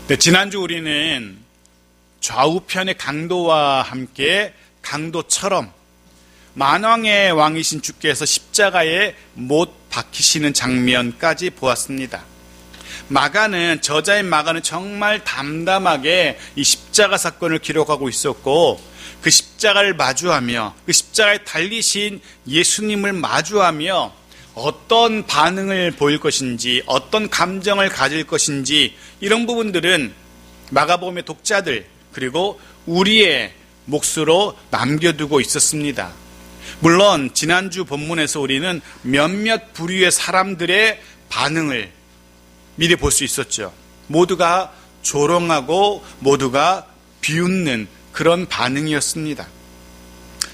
네, 지난주 우리는 좌우편의 강도와 함께 강도처럼 만왕의 왕이신 주께서 십자가에 못 박히시는 장면까지 보았습니다. 저자인 마가는 정말 담담하게 이 십자가 사건을 기록하고 있었고, 그 십자가를 마주하며 그 십자가에 달리신 예수님을 마주하며 어떤 반응을 보일 것인지, 어떤 감정을 가질 것인지, 이런 부분들은 마가복음의 독자들 그리고 우리의 몫으로 남겨두고 있었습니다. 물론 지난주 본문에서 우리는 몇몇 부류의 사람들의 반응을 미리 볼 수 있었죠. 모두가 조롱하고 모두가 비웃는 그런 반응이었습니다.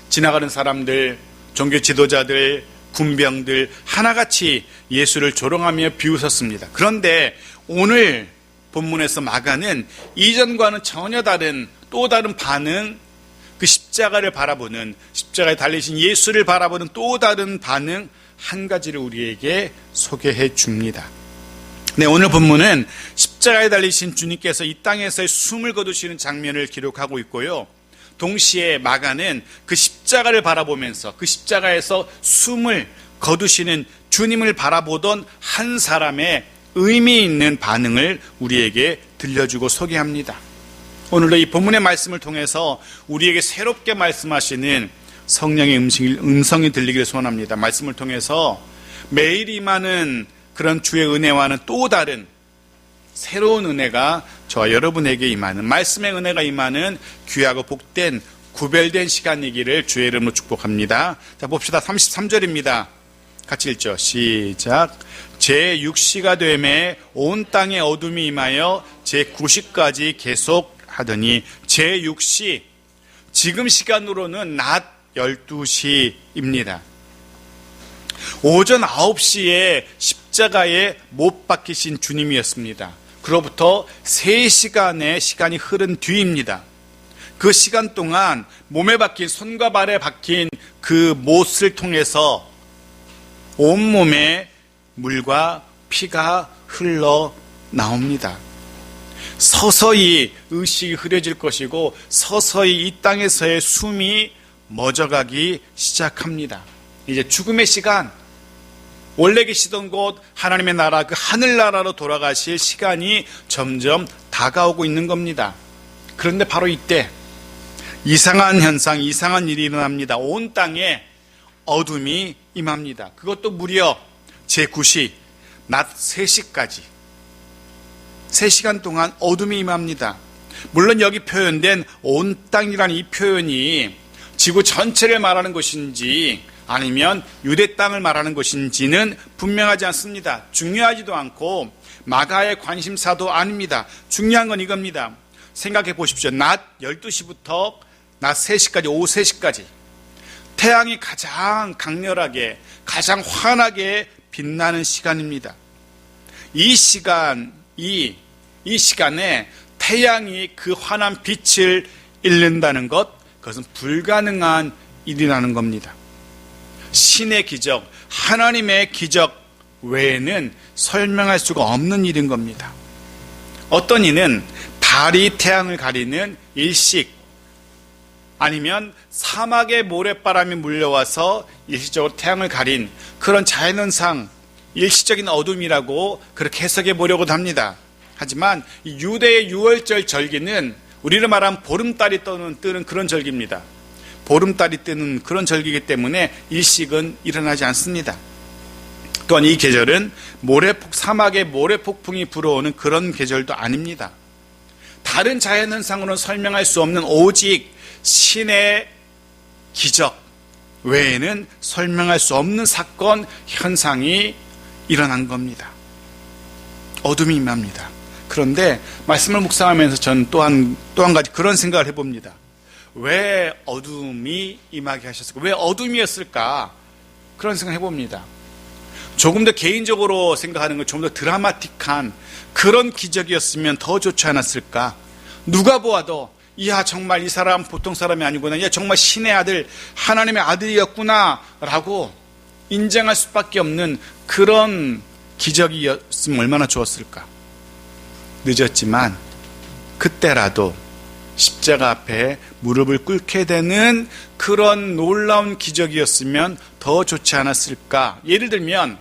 지나가는 사람들, 종교 지도자들, 군병들 하나같이 예수를 조롱하며 비웃었습니다. 그런데 오늘 본문에서 마가는 이전과는 전혀 다른 또 다른 반응, 그 십자가를 바라보는, 십자가에 달리신 예수를 바라보는 또 다른 반응 한 가지를 우리에게 소개해 줍니다. 네, 오늘 본문은 십자가에 달리신 주님께서 이 땅에서의 숨을 거두시는 장면을 기록하고 있고요. 동시에 마가는 그 십자가를 바라보면서 그 십자가에서 숨을 거두시는 주님을 바라보던 한 사람의 의미 있는 반응을 우리에게 들려주고 소개합니다. 오늘도 이 본문의 말씀을 통해서 우리에게 새롭게 말씀하시는 성령의 음성이 들리기를 소원합니다. 말씀을 통해서 매일 임하는 그런 주의 은혜와는 또 다른 새로운 은혜가 저와 여러분에게 임하는, 말씀의 은혜가 임하는 귀하고 복된 구별된 시간이기를 주의 이름으로 축복합니다. 자, 봅시다. 33절입니다. 같이 읽죠. 시작. 제6시가 되매 온 땅에 어둠이 임하여 제9시까지 계속하더니, 제6시, 지금 시간으로는 낮 12시입니다. 오전 9시에 십자가에 못 박히신 주님이었습니다. 그로부터 3시간의 시간이 흐른 뒤입니다. 그 시간 동안 몸에 박힌, 손과 발에 박힌 그 못을 통해서 온몸에 물과 피가 흘러 나옵니다. 서서히 의식이 흐려질 것이고 서서히 이 땅에서의 숨이 멎어가기 시작합니다. 이제 죽음의 시간, 원래 계시던 곳 하나님의 나라, 그 하늘나라로 돌아가실 시간이 점점 다가오고 있는 겁니다. 그런데 바로 이때 이상한 현상, 이상한 일이 일어납니다. 온 땅에 어둠이 임합니다. 그것도 무려 제9시, 낮 3시까지 3시간 동안 어둠이 임합니다. 물론 여기 표현된 온 땅이라는 이 표현이 지구 전체를 말하는 것인지 아니면 유대 땅을 말하는 것인지는 분명하지 않습니다. 중요하지도 않고 마가의 관심사도 아닙니다. 중요한 건 이겁니다. 생각해 보십시오. 낮 12시부터 낮 3시까지, 오후 3시까지 태양이 가장 강렬하게, 가장 환하게 빛나는 시간입니다. 이 시간에 태양이 그 환한 빛을 잃는다는 것, 그것은 불가능한 일이라는 겁니다. 신의 기적, 하나님의 기적 외에는 설명할 수가 없는 일인 겁니다. 어떤 이는 달이 태양을 가리는 일식, 아니면 사막의 모래바람이 물려와서 일시적으로 태양을 가린 그런 자연현상, 일시적인 어둠이라고 그렇게 해석해 보려고도 합니다. 하지만 이 유대의 유월절 절기는 우리로 말하면 보름달이 뜨는 그런 절기입니다. 보름달이 뜨는 그런 절기이기 때문에 일식은 일어나지 않습니다. 또한 이 계절은 사막의 모래폭풍이 불어오는 그런 계절도 아닙니다. 다른 자연현상으로는 설명할 수 없는 오직 신의 기적 외에는 설명할 수 없는 사건, 현상이 일어난 겁니다. 어둠이 임합니다. 그런데 말씀을 묵상하면서 저는 또 한 가지 그런 생각을 해봅니다. 왜 어둠이 임하게 하셨을까? 왜 어둠이었을까? 그런 생각을 해봅니다. 조금 더 개인적으로 생각하는 건 좀 더 드라마틱한 그런 기적이었으면 더 좋지 않았을까? 누가 보아도 이야, 정말 이 사람 보통 사람이 아니구나, 이야, 정말 신의 아들, 하나님의 아들이었구나 라고 인정할 수밖에 없는 그런 기적이었으면 얼마나 좋았을까? 늦었지만 그때라도 십자가 앞에 무릎을 꿇게 되는 그런 놀라운 기적이었으면 더 좋지 않았을까? 예를 들면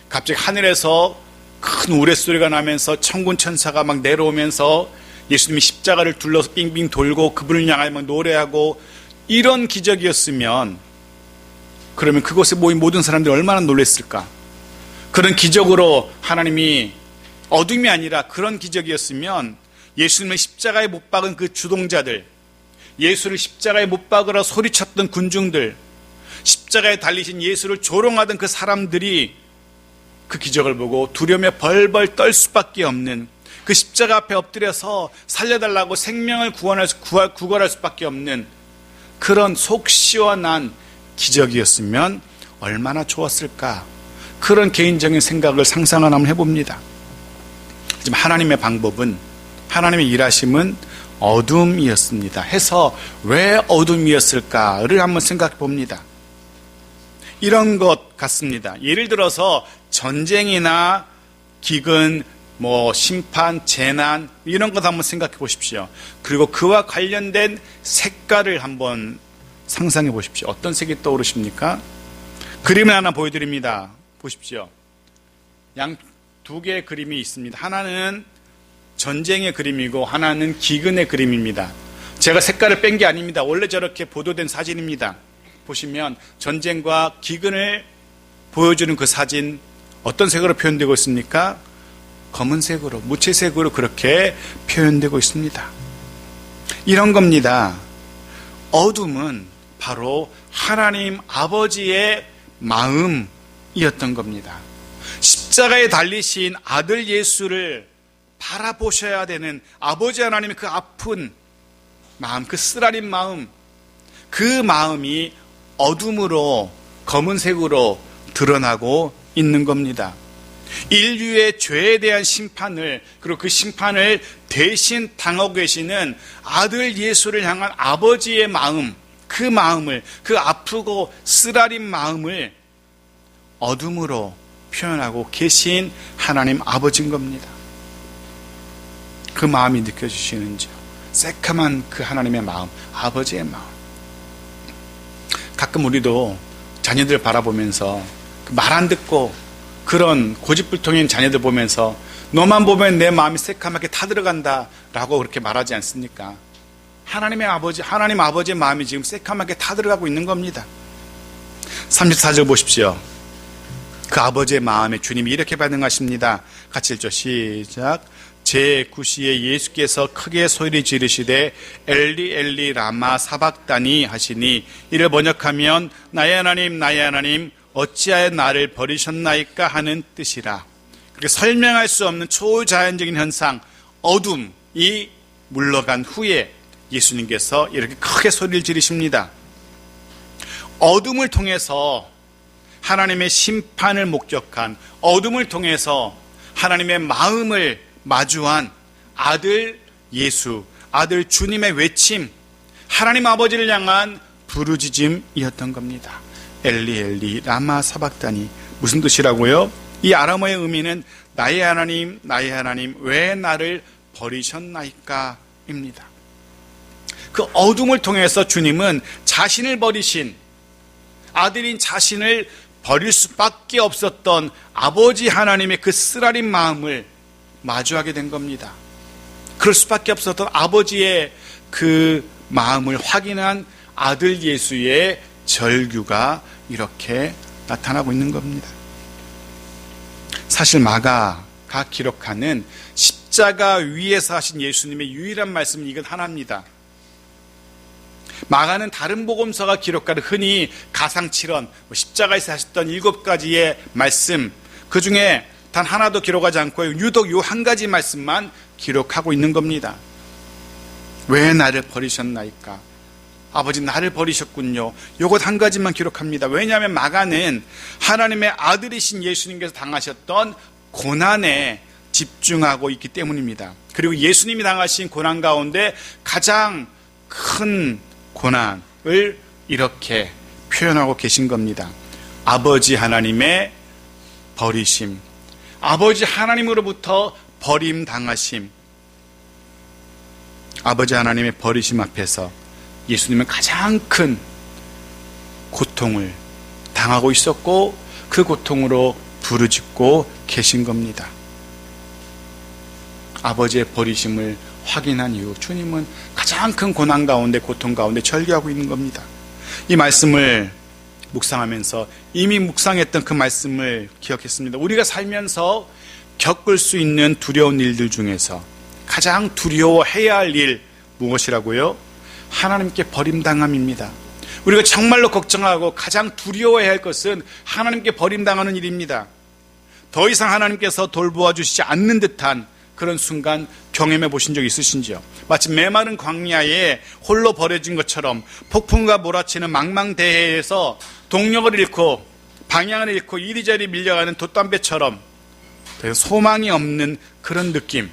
갑자기 하늘에서 큰 우레소리가 나면서 천군 천사가 막 내려오면서 예수님이 십자가를 둘러서 빙빙 돌고 그분을 향하여 막 노래하고 이런 기적이었으면, 그러면 그곳에 모인 모든 사람들이 얼마나 놀랐을까? 그런 기적으로 하나님이, 어둠이 아니라 그런 기적이었으면 예수님의 십자가에 못 박은 그 주동자들, 예수를 십자가에 못 박으라 소리쳤던 군중들, 십자가에 달리신 예수를 조롱하던 그 사람들이 그 기적을 보고 두려움에 벌벌 떨 수밖에 없는, 그 십자가 앞에 엎드려서 살려달라고 생명을 구걸할 수밖에 없는 그런 속 시원한 기적이었으면 얼마나 좋았을까? 그런 개인적인 생각을 상상을 한번 해봅니다. 하지만 하나님의 방법은, 하나님의 일하심은 어둠이었습니다. 해서 왜 어둠이었을까를 한번 생각해 봅니다. 이런 것 같습니다. 예를 들어서 전쟁이나 기근, 심판, 재난, 이런 것 한번 생각해 보십시오. 그리고 그와 관련된 색깔을 한번 상상해 보십시오. 어떤 색이 떠오르십니까? 그림을 하나 보여드립니다. 보십시오. 양 두 개의 그림이 있습니다. 하나는 전쟁의 그림이고 하나는 기근의 그림입니다. 제가 색깔을 뺀 게 아닙니다. 원래 저렇게 보도된 사진입니다. 보시면 전쟁과 기근을 보여주는 그 사진, 어떤 색으로 표현되고 있습니까? 검은색으로, 무채색으로 그렇게 표현되고 있습니다. 이런 겁니다. 어둠은 바로 하나님 아버지의 마음이었던 겁니다. 십자가에 달리신 아들 예수를 바라보셔야 되는 아버지 하나님의 그 아픈 마음, 그 쓰라린 마음, 그 마음이 어둠으로, 검은색으로 드러나고 있는 겁니다. 인류의 죄에 대한 심판을, 그리고 그 심판을 대신 당하고 계시는 아들 예수를 향한 아버지의 마음, 그 마음을, 그 아프고 쓰라린 마음을 어둠으로 표현하고 계신 하나님 아버지인 겁니다. 그 마음이 느껴지시는지요? 새카만 그 하나님의 마음, 아버지의 마음. 가끔 우리도 자녀들 바라보면서 말 안 듣고 그런 고집불통인 자녀들 보면서 너만 보면 내 마음이 새카맣게 타들어간다 라고 그렇게 말하지 않습니까? 하나님 아버지의 마음이 지금 새카맣게 타들어가고 있는 겁니다. 34절 보십시오. 그 아버지의 마음에 주님이 이렇게 반응하십니다. 같이 읽죠. 시작. 제9시에 예수께서 크게 소리 지르시되 엘리 엘리 라마 사박다니 하시니, 이를 번역하면 나의 하나님 나의 하나님 어찌하여 나를 버리셨나이까 하는 뜻이라. 그렇게 설명할 수 없는 초자연적인 현상, 어둠이 물러간 후에 예수님께서 이렇게 크게 소리를 지르십니다. 어둠을 통해서 하나님의 심판을 목격한, 어둠을 통해서 하나님의 마음을 마주한 아들 예수, 아들 주님의 외침, 하나님 아버지를 향한 부르짖음이었던 겁니다. 엘리 엘리 라마 사박다니. 무슨 뜻이라고요? 이 아람어의 의미는 나의 하나님 나의 하나님 왜 나를 버리셨나이까 입니다. 그 어둠을 통해서 주님은 자신을 버리신, 아들인 자신을 버릴 수밖에 없었던 아버지 하나님의 그 쓰라린 마음을 마주하게 된 겁니다. 그럴 수밖에 없었던 아버지의 그 마음을 확인한 아들 예수의 절규가 이렇게 나타나고 있는 겁니다. 사실 마가가 기록하는 십자가 위에서 하신 예수님의 유일한 말씀은 이건 하나입니다. 마가는 다른 복음서가 기록하는 흔히 가상칠언, 십자가에서 하셨던 7가지의 말씀, 그 중에 단 하나도 기록하지 않고 유독 요 한 가지 말씀만 기록하고 있는 겁니다. 왜 나를 버리셨나이까? 아버지 나를 버리셨군요. 요것 한 가지만 기록합니다. 왜냐하면 마가는 하나님의 아들이신 예수님께서 당하셨던 고난에 집중하고 있기 때문입니다. 그리고 예수님이 당하신 고난 가운데 가장 큰 고난을 이렇게 표현하고 계신 겁니다. 아버지 하나님의 버리심, 아버지 하나님으로부터 버림당하심, 아버지 하나님의 버리심 앞에서 예수님은 가장 큰 고통을 당하고 있었고 그 고통으로 부르짖고 계신 겁니다. 아버지의 버리심을 확인한 이후 주님은 가장 큰 고난 가운데, 고통 가운데 절규하고 있는 겁니다. 이 말씀을 묵상하면서 이미 묵상했던 그 말씀을 기억했습니다. 우리가 살면서 겪을 수 있는 두려운 일들 중에서 가장 두려워해야 할 일 무엇이라고요? 하나님께 버림당함입니다. 우리가 정말로 걱정하고 가장 두려워해야 할 것은 하나님께 버림당하는 일입니다. 더 이상 하나님께서 돌보아 주시지 않는 듯한 그런 순간 경험해 보신 적 있으신지요? 마치 메마른 광야에 홀로 버려진 것처럼 폭풍과 몰아치는 망망대해에서 동력을 잃고 방향을 잃고 이리저리 밀려가는 돛담배처럼 소망이 없는 그런 느낌.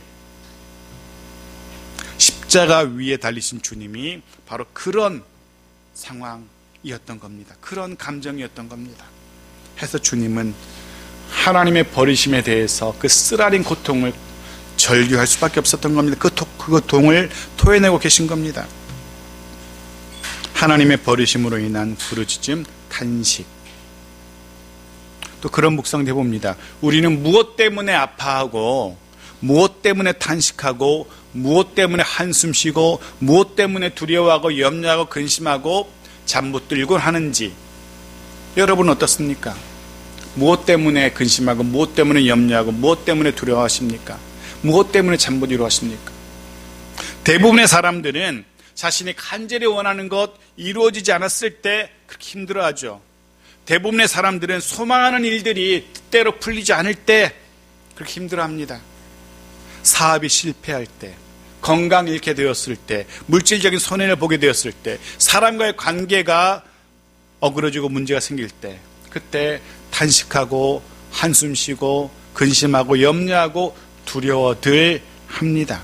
십자가 위에 달리신 주님이 바로 그런 상황이었던 겁니다. 그런 감정이었던 겁니다. 해서 주님은 하나님의 버리심에 대해서 그 쓰라린 고통을 절규할 수밖에 없었던 겁니다. 그 고통을 토해내고 계신 겁니다. 하나님의 버리심으로 인한 부르짖음, 탄식. 또 그런 묵상도 해봅니다. 우리는 무엇 때문에 아파하고 무엇 때문에 탄식하고 무엇 때문에 한숨 쉬고 무엇 때문에 두려워하고 염려하고 근심하고 잠 못 들곤 하는지 여러분 어떻습니까? 무엇 때문에 근심하고 무엇 때문에 염려하고 무엇 때문에 두려워하십니까? 무엇 때문에 잠 못 이루어 하십니까? 대부분의 사람들은 자신이 간절히 원하는 것 이루어지지 않았을 때 그렇게 힘들어하죠. 대부분의 사람들은 소망하는 일들이 뜻대로 풀리지 않을 때 그렇게 힘들어합니다. 사업이 실패할 때, 건강 잃게 되었을 때, 물질적인 손해를 보게 되었을 때, 사람과의 관계가 어그러지고 문제가 생길 때, 그때 탄식하고 한숨 쉬고 근심하고 염려하고 두려워들 합니다.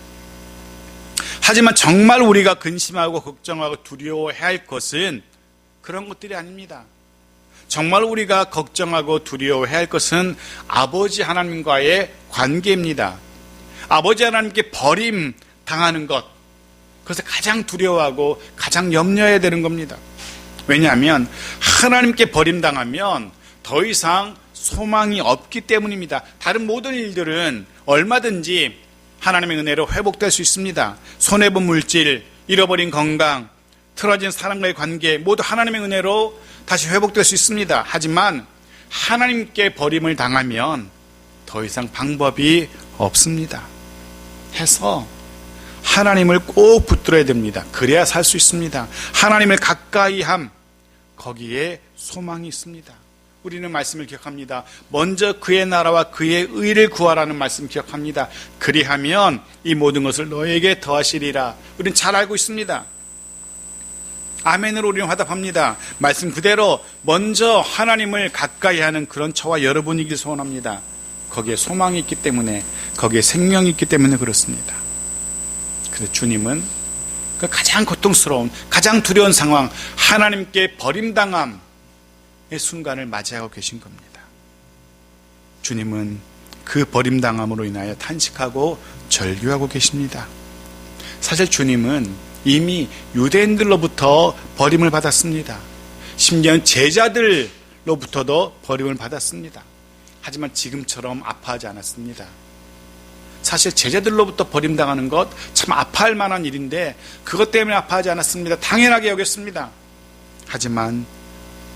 하지만 정말 우리가 근심하고 걱정하고 두려워해야 할 것은 그런 것들이 아닙니다. 정말 우리가 걱정하고 두려워해야 할 것은 아버지 하나님과의 관계입니다. 아버지 하나님께 버림 당하는 것, 그것을 가장 두려워하고 가장 염려해야 되는 겁니다. 왜냐하면 하나님께 버림당하면 더 이상 소망이 없기 때문입니다. 다른 모든 일들은 얼마든지 하나님의 은혜로 회복될 수 있습니다. 손해본 물질, 잃어버린 건강, 틀어진 사람과의 관계 모두 하나님의 은혜로 다시 회복될 수 있습니다. 하지만 하나님께 버림을 당하면 더 이상 방법이 없습니다. 해서 하나님을 꼭 붙들어야 됩니다. 그래야 살 수 있습니다. 하나님을 가까이 함, 거기에 소망이 있습니다. 우리는 말씀을 기억합니다. 먼저 그의 나라와 그의 의를 구하라는 말씀 기억합니다. 그리하면 이 모든 것을 너에게 더하시리라. 우리는 잘 알고 있습니다. 아멘으로 우리는 화답합니다. 말씀 그대로 먼저 하나님을 가까이 하는 그런 저와 여러분이길 소원합니다. 거기에 소망이 있기 때문에, 거기에 생명이 있기 때문에 그렇습니다. 그래서 주님은 그 가장 고통스러운, 가장 두려운 상황, 하나님께 버림당함의 순간을 맞이하고 계신 겁니다. 주님은 그 버림당함으로 인하여 탄식하고 절규하고 계십니다. 사실 주님은 이미 유대인들로부터 버림을 받았습니다. 심지어 제자들로부터도 버림을 받았습니다. 하지만 지금처럼 아파하지 않았습니다. 사실 제자들로부터 버림당하는 것 참 아파할 만한 일인데 그것 때문에 아파하지 않았습니다. 당연하게 여겼습니다. 하지만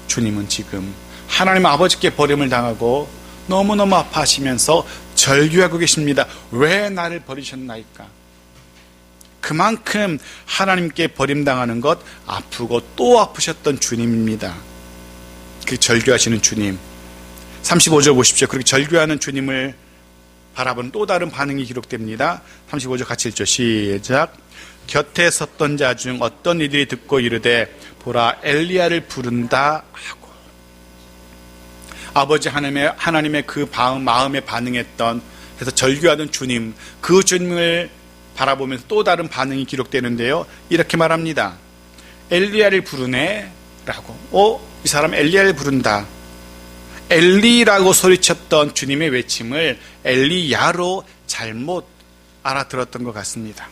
주님은 지금 하나님 아버지께 버림을 당하고 너무너무 아파하시면서 절규하고 계십니다. 왜 나를 버리셨나이까? 그만큼 하나님께 버림당하는 것 아프고 또 아프셨던 주님입니다. 그 절규하시는 주님, 35절 보십시오. 그렇게 절규하는 주님을 바라보는 또 다른 반응이 기록됩니다. 35절 같이 읽죠. 시작. 곁에 섰던 자 중 어떤 이들이 듣고 이르되 보라 엘리야를 부른다 하고. 아버지 하나님의 그 마음에 반응했던, 그래서 절규하던 주님, 그 주님을 바라보면서 또 다른 반응이 기록되는데요. 이렇게 말합니다. 엘리야를 부르네 라고. 이 사람 엘리야를 부른다. 엘리라고 소리쳤던 주님의 외침을 엘리야로 잘못 알아들었던 것 같습니다.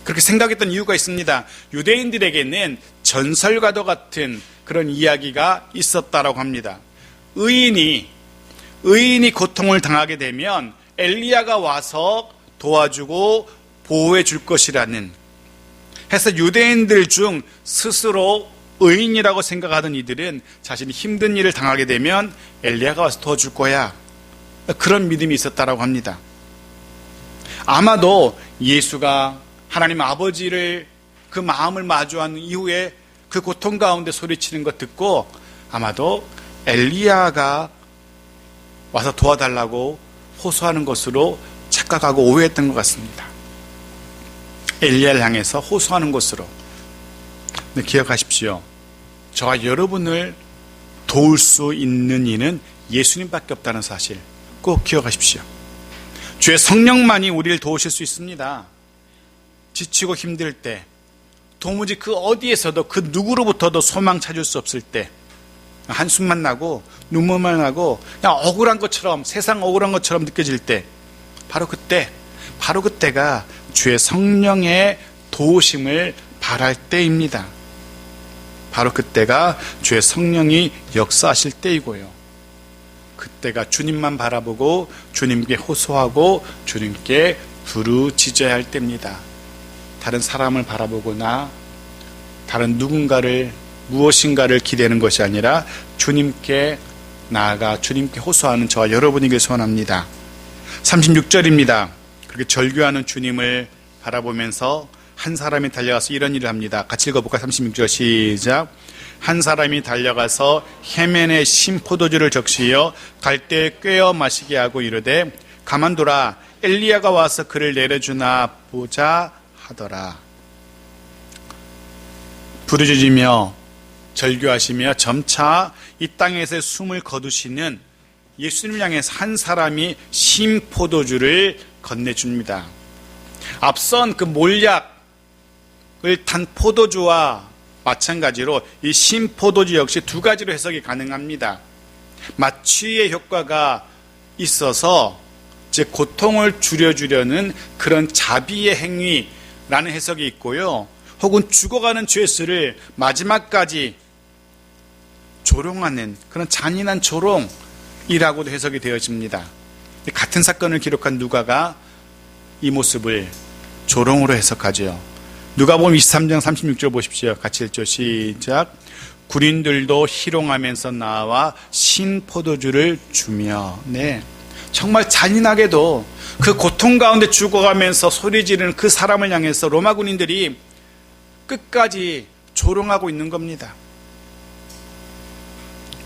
그렇게 생각했던 이유가 있습니다. 유대인들에게는 전설과도 같은 그런 이야기가 있었다라고 합니다. 의인이 고통을 당하게 되면 엘리야가 와서 도와주고 보호해 줄 것이라는 해서 유대인들 중 스스로 의인이라고 생각하던 이들은 자신이 힘든 일을 당하게 되면 엘리야가 와서 도와줄 거야. 그런 믿음이 있었다라고 합니다. 아마도 예수가 하나님 아버지를 그 마음을 마주한 이후에 그 고통 가운데 소리치는 것 듣고 아마도 엘리야가 와서 도와달라고 호소하는 것으로 착각하고 오해했던 것 같습니다. 엘리야를 향해서 호소하는 것으로. 근데 기억하십시오. 저와 여러분을 도울 수 있는 이는 예수님밖에 없다는 사실 꼭 기억하십시오. 주의 성령만이 우리를 도우실 수 있습니다. 지치고 힘들 때, 도무지 그 어디에서도 그 누구로부터도 소망 찾을 수 없을 때, 한숨만 나고 눈물만 나고 그냥 억울한 것처럼, 세상 억울한 것처럼 느껴질 때, 바로 그때가 주의 성령의 도우심을 바랄 때입니다. 바로 그때가 주의 성령이 역사하실 때이고요. 그때가 주님만 바라보고 주님께 호소하고 주님께 부르짖어야 할 때입니다. 다른 사람을 바라보거나 다른 누군가를 무엇인가를 기대는 것이 아니라 주님께 나아가 주님께 호소하는 저와 여러분에게 소원합니다. 36절입니다. 그렇게 절규하는 주님을 바라보면서 한 사람이 달려가서 이런 일을 합니다. 같이 읽어볼까요? 36절 시작. 한 사람이 달려가서 헤멘의 신포도주를 적시어 갈대에 꿰어 마시게 하고 이르되 가만두라 엘리야가 와서 그를 내려주나 보자 하더라. 부르짖으며 절규하시며 점차 이 땅에서 숨을 거두시는 예수님을 향해서 한 사람이 신포도주를 건네줍니다. 앞선 그 몰약을 탄 포도주와 마찬가지로 이 신포도주 역시 두 가지로 해석이 가능합니다. 마취의 효과가 있어서 즉 고통을 줄여주려는 그런 자비의 행위라는 해석이 있고요. 혹은 죽어가는 죄수를 마지막까지 조롱하는 그런 잔인한 조롱이라고도 해석이 되어집니다. 같은 사건을 기록한 누가가 이 모습을 조롱으로 해석하죠. 누가복음 23장 36절 보십시오. 같이 읽죠. 시작. 군인들도 희롱하면서 나와 신포도주를 주며. 네, 정말 잔인하게도 그 고통 가운데 죽어가면서 소리 지르는 그 사람을 향해서 로마 군인들이 끝까지 조롱하고 있는 겁니다.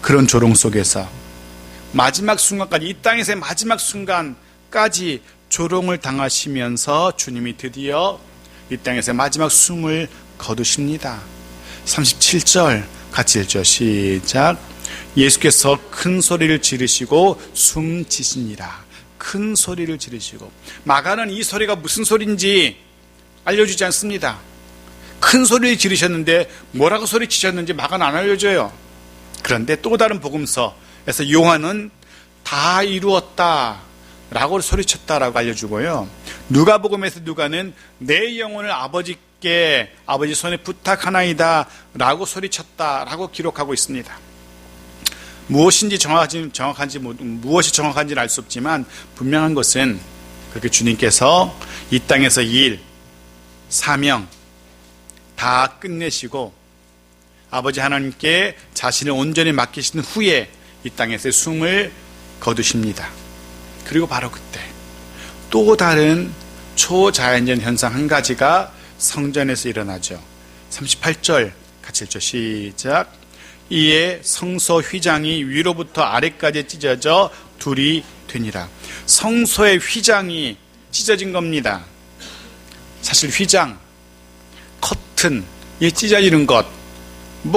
그런 조롱 속에서 마지막 순간까지, 이 땅에서의 마지막 순간까지 조롱을 당하시면서 주님이 드디어 이 땅에서 마지막 숨을 거두십니다. 37절 같이 읽죠. 시작. 예수께서 큰 소리를 지르시고 숨지시니라. 큰 소리를 지르시고. 마가는 이 소리가 무슨 소리인지 알려주지 않습니다. 큰 소리를 지르셨는데 뭐라고 소리치셨는지 마가는 안 알려줘요. 그런데 또 다른 복음서에서 요한은 다 이루었다 라고 소리쳤다라고 알려주고요. 누가복음에서 누가는 내 영혼을 아버지께 아버지 손에 부탁하나이다 라고 소리쳤다라고 기록하고 있습니다. 무엇이 정확한지는 알 수 없지만 분명한 것은 그렇게 주님께서 이 땅에서 일, 사명 다 끝내시고 아버지 하나님께 자신을 온전히 맡기신 후에 이 땅에서 숨을 거두십니다. 그리고 바로 그때 또 다른 초자연적 현상 한 가지가 성전에서 일어나죠. 38절 같이 읽죠. 시작. 이에 성소 휘장이 위로부터 아래까지 찢어져 둘이 되니라. 성소의 휘장이 찢어진 겁니다. 사실 휘장, 커튼, 이 찢어지는 것,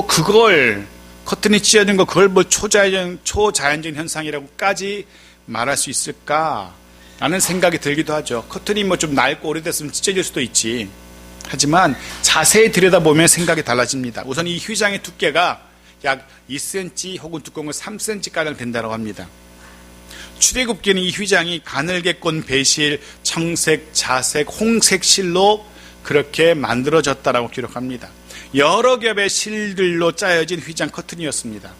그걸 커튼이 찢어진 거 그걸 초자연적인 현상이라고까지 말할 수 있을까라는 생각이 들기도 하죠. 커튼이 좀 낡고 오래됐으면 찢어질 수도 있지. 하지만 자세히 들여다보면 생각이 달라집니다. 우선 이 휘장의 두께가 약 2cm 혹은 두꺼운 건 3cm가량 된다고 합니다. 출애굽기는 이 휘장이 가늘게 꼰 배실, 청색, 자색, 홍색 실로 그렇게 만들어졌다라고 기록합니다. 여러 겹의 실들로 짜여진 휘장 커튼이었습니다.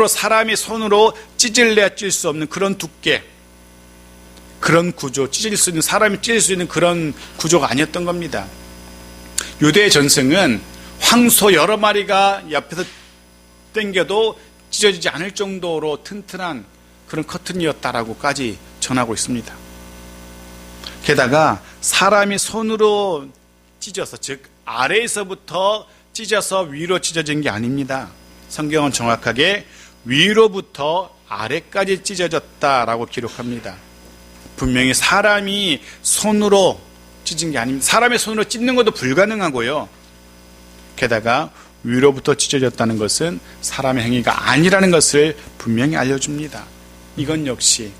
사람이 손으로 찢을래야 찢을 수 없는 그런 두께, 그런 구조, 사람이 찢을 수 있는 그런 구조가 아니었던 겁니다. 유대의 전승은 황소 여러 마리가 옆에서 당겨도 찢어지지 않을 정도로 튼튼한 그런 커튼이었다라고까지 전하고 있습니다. 게다가 사람이 손으로 찢어서, 즉 아래에서부터 찢어서 위로 찢어진 게 아닙니다. 성경은 정확하게 위로부터 아래까지 찢어졌다라고 기록합니다. 분명히 사람이 손으로 찢은 게 아닙니다. 사람의 손으로 찢는 것도 불가능하고요. 게다가 위로부터 찢어졌다는 것은 사람의 행위가 아니라는 것을 분명히 알려줍니다. 이건 역시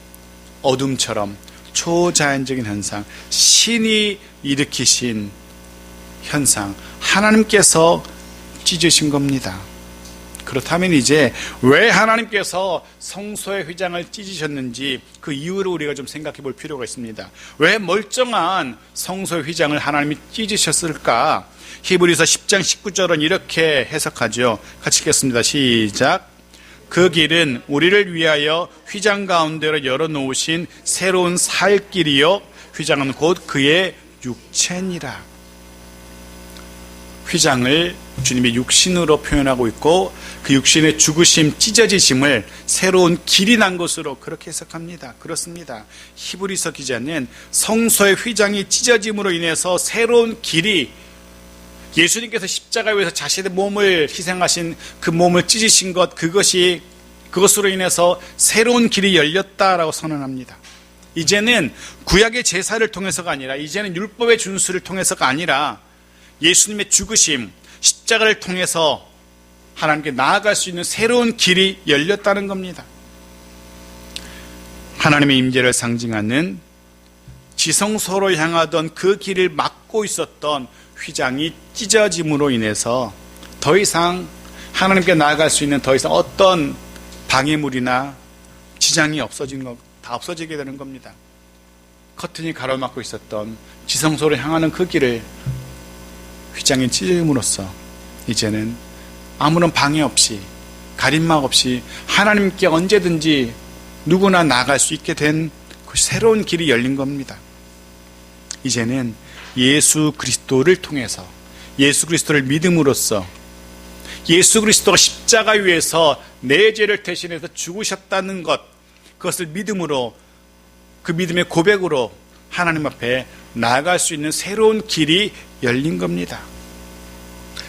어둠처럼 초자연적인 현상, 신이 일으키신 현상, 하나님께서 찢으신 겁니다. 그렇다면 이제 왜 하나님께서 성소의 휘장을 찢으셨는지 그 이유를 우리가 좀 생각해 볼 필요가 있습니다. 왜 멀쩡한 성소의 휘장을 하나님이 찢으셨을까? 히브리서 10장 19절은 이렇게 해석하죠. 같이 읽겠습니다. 시작. 그 길은 우리를 위하여 휘장 가운데로 열어놓으신 새로운 살 길이요, 휘장은 곧 그의 육체니라. 휘장을 주님의 육신으로 표현하고 있고, 그 육신의 죽으심, 찢어지심을 새로운 길이 난 것으로 그렇게 해석합니다. 그렇습니다. 히브리서 기자는 성소의 휘장이 찢어짐으로 인해서 새로운 길이, 예수님께서 십자가에 위해서 자신의 몸을 희생하신 그 몸을 찢으신 것, 그것으로 인해서 새로운 길이 열렸다라고 선언합니다. 이제는 구약의 제사를 통해서가 아니라, 이제는 율법의 준수를 통해서가 아니라 예수님의 죽으심, 십자가를 통해서 하나님께 나아갈 수 있는 새로운 길이 열렸다는 겁니다. 하나님의 임재를 상징하는 지성소로 향하던 그 길을 막고 있었던 휘장이 찢어짐으로 인해서 더 이상 하나님께 나아갈 수 있는 더 이상 어떤 방해물이나 지장이 다 없어지게 되는 겁니다. 커튼이 가로막고 있었던 지성소로 향하는 그 길을 휘장이 찢음으로써 이제는 아무런 방해 없이, 가림막 없이 하나님께 언제든지 누구나 나아갈 수 있게 된 그 새로운 길이 열린 겁니다. 이제는 예수 그리스도를 통해서, 예수 그리스도를 믿음으로써, 예수 그리스도가 십자가 위에서 내 죄를 대신해서 죽으셨다는 것, 그것을 믿음으로, 그 믿음의 고백으로 하나님 앞에 나아갈 수 있는 새로운 길이 열린 겁니다.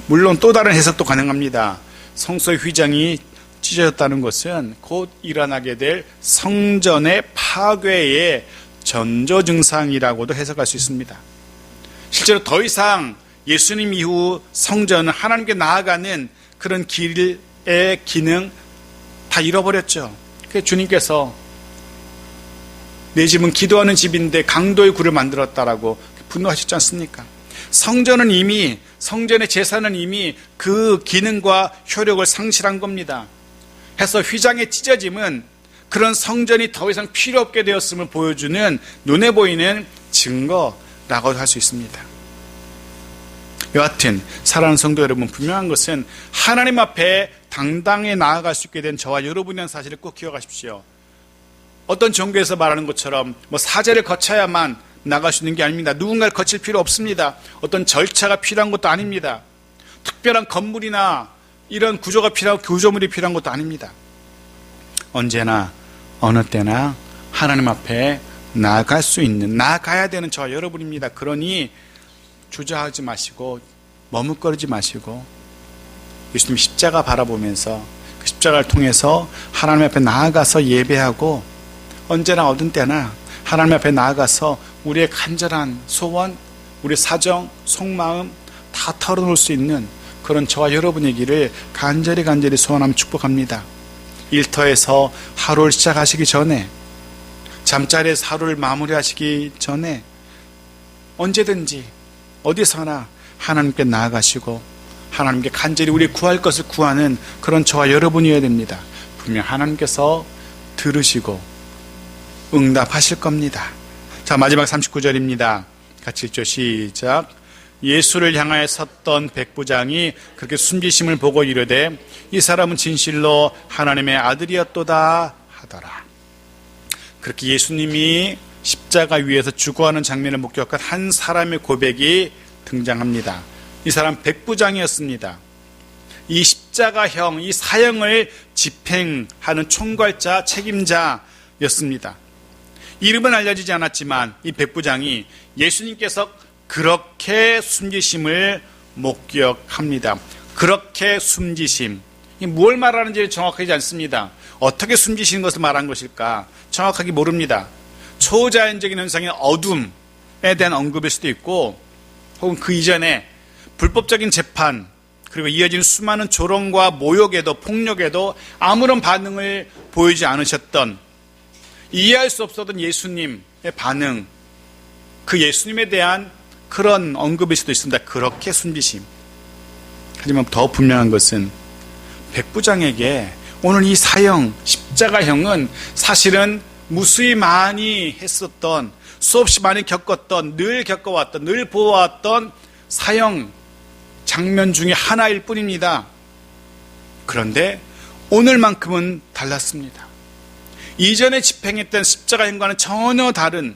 물론 또 다른 해석도 가능합니다. 성소의 휘장이 찢어졌다는 것은 곧 일어나게 될 성전의 파괴의 전조 증상이라고도 해석할 수 있습니다. 실제로 더 이상 예수님 이후 성전은 하나님께 나아가는 그런 길의 기능 다 잃어버렸죠. 그래서 주님께서 내 집은 기도하는 집인데 강도의 굴을 만들었다라고 분노하셨지 않습니까? 성전의 제사는 이미 그 기능과 효력을 상실한 겁니다. 해서 휘장의 찢어짐은 그런 성전이 더 이상 필요 없게 되었음을 보여주는 눈에 보이는 증거라고 할 수 있습니다. 여하튼 사랑하는 성도 여러분, 분명한 것은 하나님 앞에 당당히 나아갈 수 있게 된 저와 여러분이라는 사실을 꼭 기억하십시오. 어떤 종교에서 말하는 것처럼 사제를 거쳐야만 나갈 수 있는 게 아닙니다. 누군가를 거칠 필요 없습니다. 어떤 절차가 필요한 것도 아닙니다. 특별한 건물이나 이런 구조물이 필요한 것도 아닙니다. 언제나 어느 때나 하나님 앞에 나아가야 되는 저와 여러분입니다. 그러니 주저하지 마시고 머뭇거리지 마시고 예수님 십자가 바라보면서 그 십자가를 통해서 하나님 앞에 나아가서 예배하고, 언제나 어떤 때나 하나님 앞에 나아가서 우리의 간절한 소원, 우리의 사정, 속마음 다 털어놓을 수 있는 그런 저와 여러분의 길을 간절히 소원하며 축복합니다. 일터에서 하루를 시작하시기 전에, 잠자리에서 하루를 마무리하시기 전에 언제든지 어디서나 하나님께 나아가시고 하나님께 간절히 우리 구할 것을 구하는 그런 저와 여러분이어야 됩니다. 분명 하나님께서 들으시고 응답하실 겁니다. 자, 마지막 39절입니다. 같이 읽죠. 시작. 예수를 향하여 섰던 백부장이 그렇게 숨지심을 보고 이르되 이 사람은 진실로 하나님의 아들이었도다 하더라. 그렇게 예수님이 십자가 위에서 죽어가는 장면을 목격한 한 사람의 고백이 등장합니다. 이 사람 백부장이었습니다. 이 십자가형, 이 사형을 집행하는 총괄자, 책임자였습니다. 이름은 알려지지 않았지만 이 백부장이 예수님께서 그렇게 숨지심을 목격합니다. 그렇게 숨지심. 뭘 말하는지 정확하지 않습니다. 어떻게 숨지시는 것을 말한 것일까? 정확하게 모릅니다. 초자연적인 현상인 어둠에 대한 언급일 수도 있고, 혹은 그 이전에 불법적인 재판, 그리고 이어지는 수많은 조롱과 모욕에도, 폭력에도 아무런 반응을 보이지 않으셨던, 이해할 수 없었던 예수님의 반응, 그 예수님에 대한 그런 언급일 수도 있습니다. 그렇게 숨지심. 하지만 더 분명한 것은 백부장에게 오늘 이 사형, 십자가형은 사실은 무수히 많이 했었던, 수없이 많이 겪었던, 늘 겪어왔던, 늘 보아왔던 사형 장면 중에 하나일 뿐입니다. 그런데 오늘만큼은 달랐습니다. 이전에 집행했던 십자가형과는 전혀 다른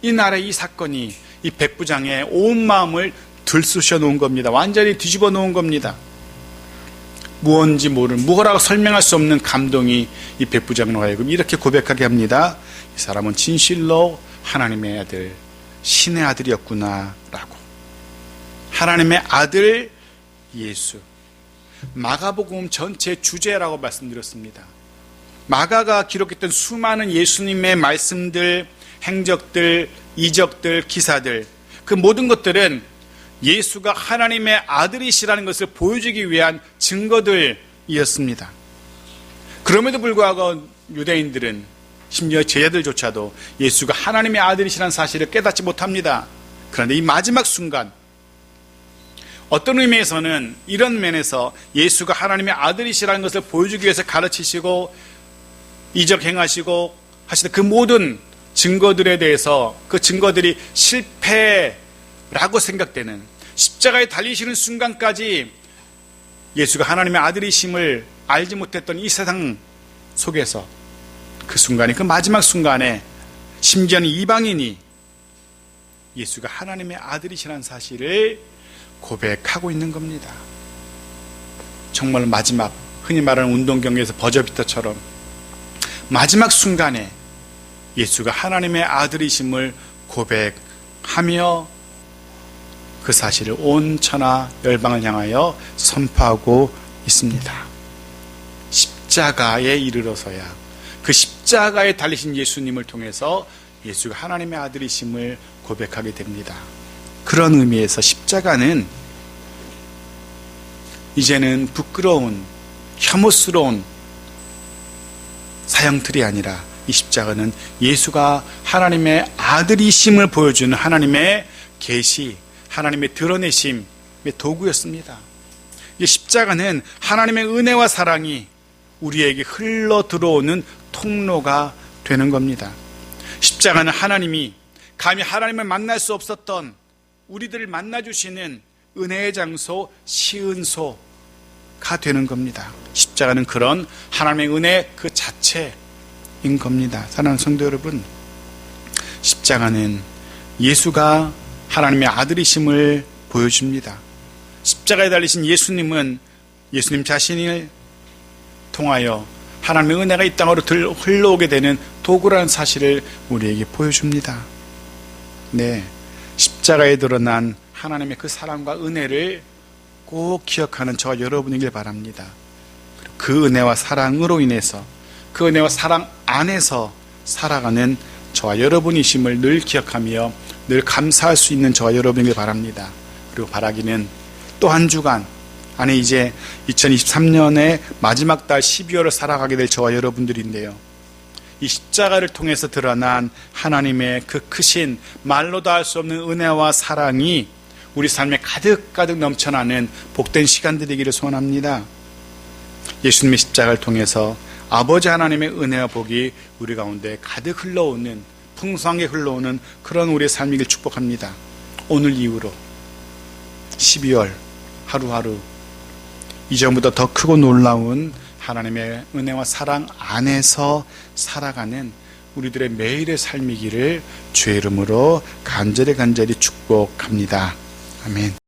이 날의 이 사건이 이 백부장의 온 마음을 들쑤셔 놓은 겁니다. 완전히 뒤집어 놓은 겁니다. 무언지 모르는, 무엇라고 설명할 수 없는 감동이 이 백부장으로 하여금 이렇게 고백하게 합니다. 이 사람은 진실로 하나님의 아들, 신의 아들이었구나 라고. 하나님의 아들 예수. 마가복음 전체 주제라고 말씀드렸습니다. 마가가 기록했던 수많은 예수님의 말씀들, 행적들, 이적들, 기사들, 그 모든 것들은 예수가 하나님의 아들이시라는 것을 보여주기 위한 증거들이었습니다. 그럼에도 불구하고 유대인들은, 심지어 제자들조차도 예수가 하나님의 아들이시라는 사실을 깨닫지 못합니다. 그런데 이 마지막 순간, 어떤 의미에서는 이런 면에서 예수가 하나님의 아들이시라는 것을 보여주기 위해서 가르치시고 이적 행하시고 하시는 그 모든 증거들에 대해서, 그 증거들이 실패라고 생각되는, 십자가에 달리시는 순간까지 예수가 하나님의 아들이심을 알지 못했던 이 세상 속에서 그 순간이, 그 마지막 순간에 심지어는 이방인이 예수가 하나님의 아들이시라는 사실을 고백하고 있는 겁니다. 정말 마지막, 흔히 말하는 운동경기에서 버저비터처럼 마지막 순간에 예수가 하나님의 아들이심을 고백하며 그 사실을 온 천하 열방을 향하여 선포하고 있습니다. 십자가에 이르러서야, 그 십자가에 달리신 예수님을 통해서 예수가 하나님의 아들이심을 고백하게 됩니다. 그런 의미에서 십자가는 이제는 부끄러운, 혐오스러운 사형틀이 아니라 이 십자가는 예수가 하나님의 아들이심을 보여주는 하나님의 계시, 하나님의 드러내심의 도구였습니다. 이 십자가는 하나님의 은혜와 사랑이 우리에게 흘러 들어오는 통로가 되는 겁니다. 십자가는 하나님이 감히 하나님을 만날 수 없었던 우리들을 만나주시는 은혜의 장소, 시은소가 되는 겁니다. 십자가는 그런 하나님의 은혜 그 자체인 겁니다. 사랑하는 성도 여러분, 십자가는 예수가 하나님의 아들이심을 보여줍니다. 십자가에 달리신 예수님은 예수님 자신을 통하여 하나님의 은혜가 이 땅으로 흘러오게 되는 도구라는 사실을 우리에게 보여줍니다. 네, 십자가에 드러난 하나님의 그 사랑과 은혜를 꼭 기억하는 저와 여러분이길 바랍니다. 그 은혜와 사랑으로 인해서, 그 은혜와 사랑 안에서 살아가는 저와 여러분이심을 늘 기억하며 늘 감사할 수 있는 저와 여러분이길 바랍니다. 그리고 바라기는 또 한 주간, 아니 이제 2023년의 마지막 달 12월을 살아가게 될 저와 여러분들인데요, 이 십자가를 통해서 드러난 하나님의 그 크신 말로도 할 수 없는 은혜와 사랑이 우리 삶에 가득가득 넘쳐나는 복된 시간들이 되기를 소원합니다. 예수님의 십자가를 통해서 아버지 하나님의 은혜와 복이 우리 가운데 가득 흘러오는, 풍성하게 흘러오는 그런 우리의 삶이길 축복합니다. 오늘 이후로 12월 하루하루 이전보다 더 크고 놀라운 하나님의 은혜와 사랑 안에서 살아가는 우리들의 매일의 삶이기를 주의 이름으로 간절히 축복합니다. 아멘.